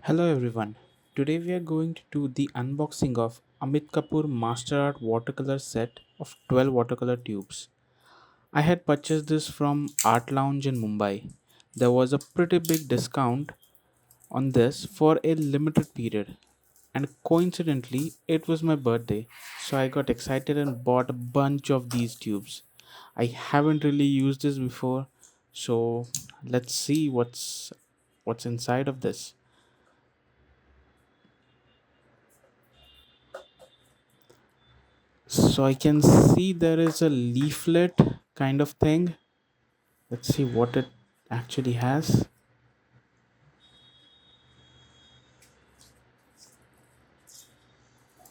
Hello everyone. Today we are going to do the unboxing of Amit Kapoor Master Art Watercolor set of 12 watercolor tubes. I had purchased this from Artlounge in Mumbai. There was a pretty big discount on this for a limited period, and coincidentally it was my birthday, so I got excited and bought a bunch of these tubes. I haven't really used this before, so let's see what's inside of this. So I can see there is a leaflet kind of thing. Let's see what it actually has.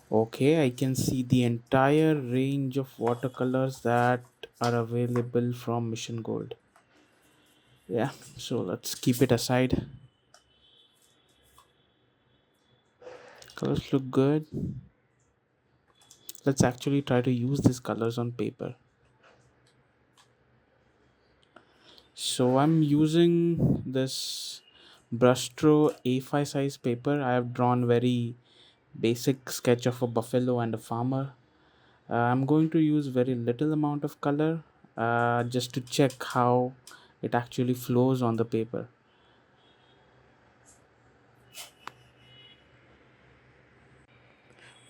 Okay, I can see the entire range of watercolors that are available from Mission Gold. Yeah, so let's keep it aside. Colors look good. Let's actually try to use these colors on paper. So I'm using this brushstroke A5 size paper. I have drawn very basic sketch of a buffalo and a farmer. I'm going to use very little amount of color just to check how it actually flows on the paper.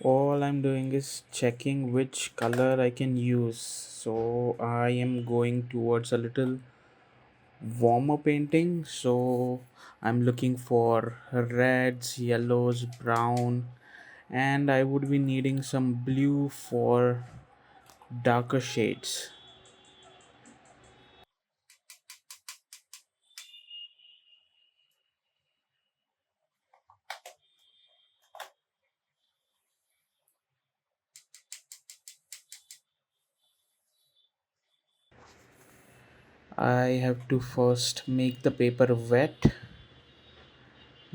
All I'm doing is checking which color I can use. So I am going towards a little warmer painting. So I'm looking for reds, yellows, brown, and I would be needing some blue for darker shades. I have to first make the paper wet.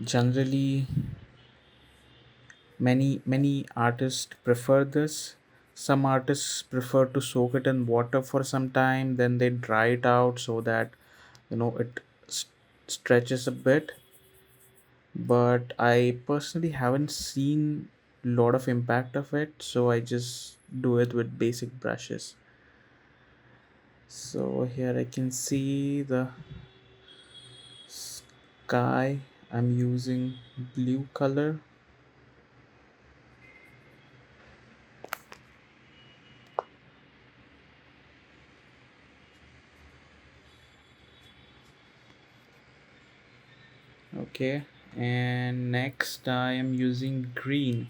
Generally, many artists prefer this. Some artists prefer to soak it in water for some time, then they dry it out so that it stretches a bit. But I personally haven't seen a lot of impact of it, so I just do it with basic brushes. So here I can see the sky. I'm using blue color. Okay, and next I am using green.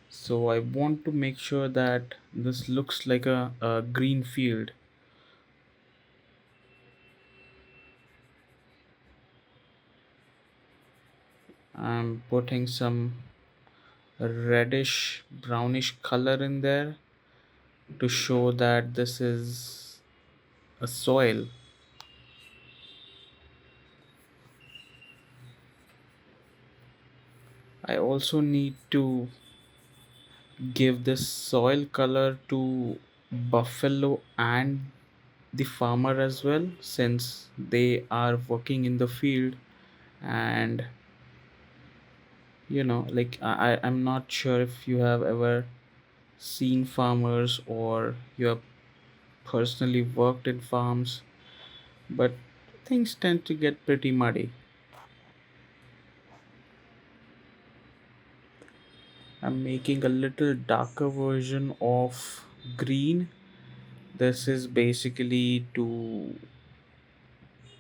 So I want to make sure that this looks like a green field. I'm putting some reddish brownish color in there to show that this is a soil. I also need to give this soil color to buffalo and the farmer as well, since they are working in the field. And I'm not sure if you have ever seen farmers or you have personally worked in farms, but things tend to get pretty muddy. I'm making a little darker version of green. This is basically to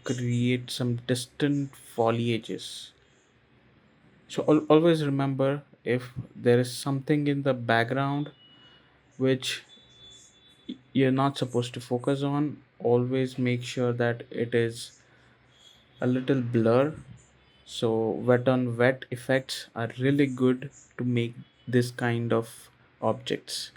create some distant foliages. So always remember, if there is something in the background which you're not supposed to focus on, always make sure that it is a little blur. So wet on wet effects are really good to make this kind of objects.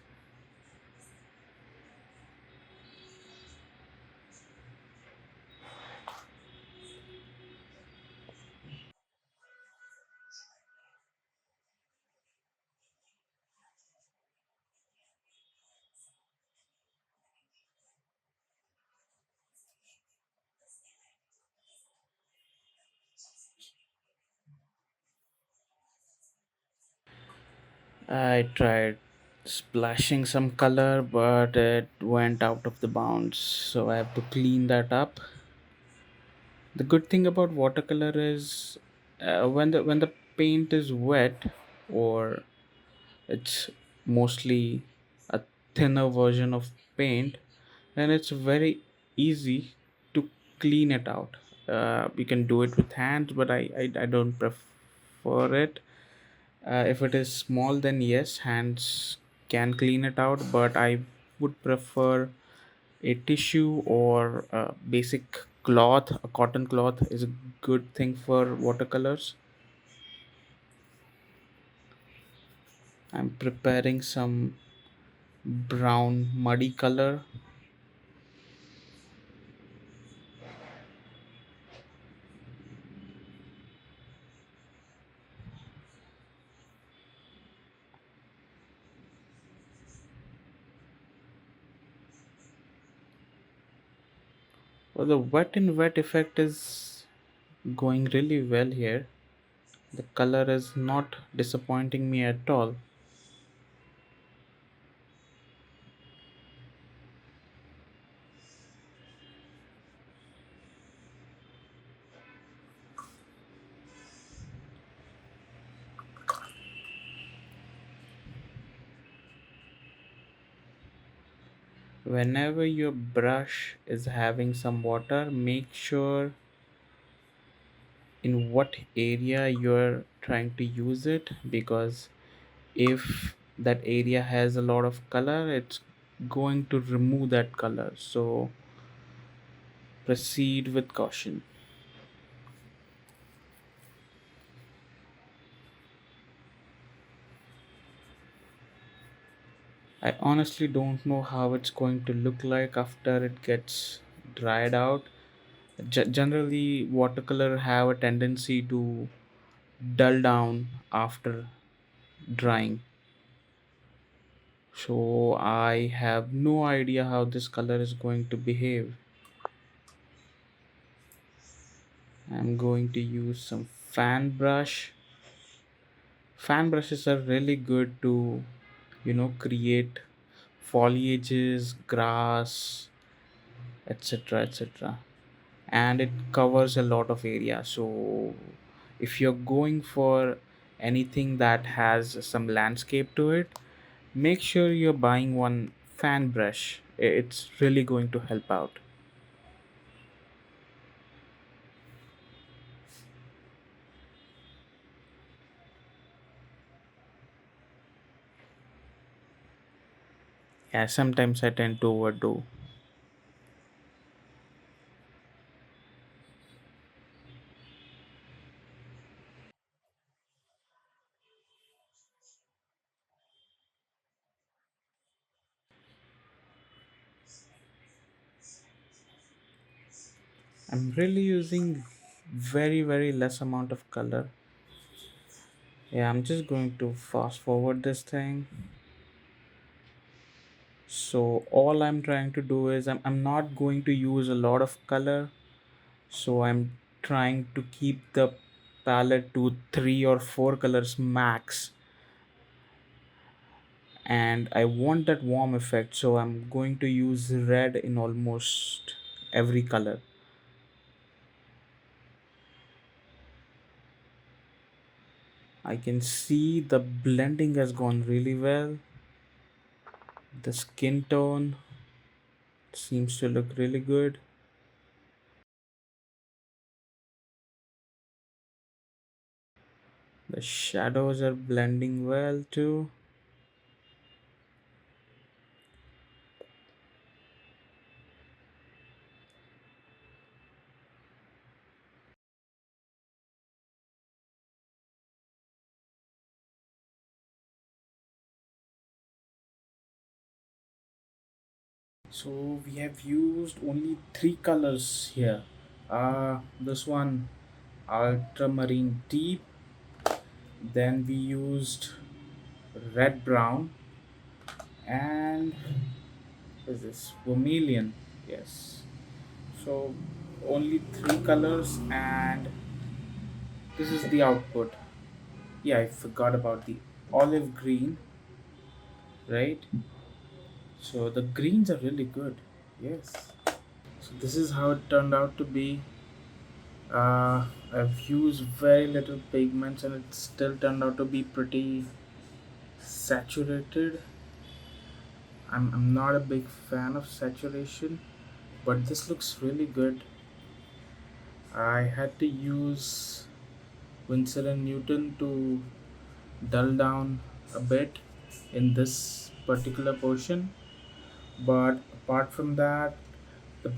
I tried splashing some color, but it went out of the bounds, so I have to clean that up. The good thing about watercolor is when the paint is wet, or it's mostly a thinner version of paint, then it's very easy to clean it out. You can do it with hands, but I don't prefer it. If it is small, then yes, hands can clean it out, but I would prefer a tissue or a basic cloth. A cotton cloth is a good thing for watercolors. I'm preparing some brown muddy color. Well, the wet in wet effect is going really well here. The color is not disappointing me at all. Whenever your brush is having some water, make sure in what area you're trying to use it, because if that area has a lot of color, it's going to remove that color, so proceed with caution. I honestly don't know how it's going to look like after it gets dried out. Generally watercolor have a tendency to dull down after drying, so I have no idea how this color is going to behave. I'm going to use some fan brush. Fan brushes are really good to, create foliages, grass, etc., etc., and it covers a lot of area. So if you're going for anything that has some landscape to it, make sure you're buying one fan brush. It's really going to help out. Yeah, sometimes I tend to overdo. I'm really using very less amount of color. Yeah, I'm just going to fast forward this thing. So all I'm trying to do is I'm not going to use a lot of color. So I'm trying to keep the palette to 3 or 4 colors max. And I want that warm effect. So I'm going to use red in almost every color. I can see the blending has gone really well. The skin tone seems to look really good. The shadows are blending well too. So we have used only 3 colors here. This one, ultramarine deep. Then we used red brown, and what is this, vermilion? Yes. So only 3 colors, and this is the output. Yeah, I forgot about the olive green, right? So the greens are really good. Yes. So this is how it turned out to be. I've used very little pigments and it still turned out to be pretty saturated. I'm not a big fan of saturation, but this looks really good. I had to use Winsor and Newton to dull down a bit in this particular portion, but apart from that, the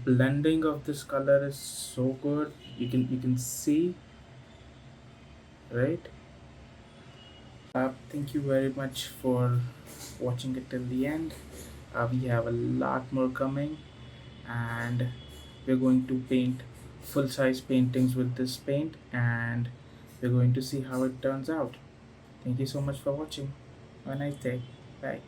blending of this color is so good. You can see, right? Thank you very much for watching it till the end. We have a lot more coming, and we're going to paint full size paintings with this paint, and we're going to see how it turns out. Thank you so much for watching. Have a nice day. Bye.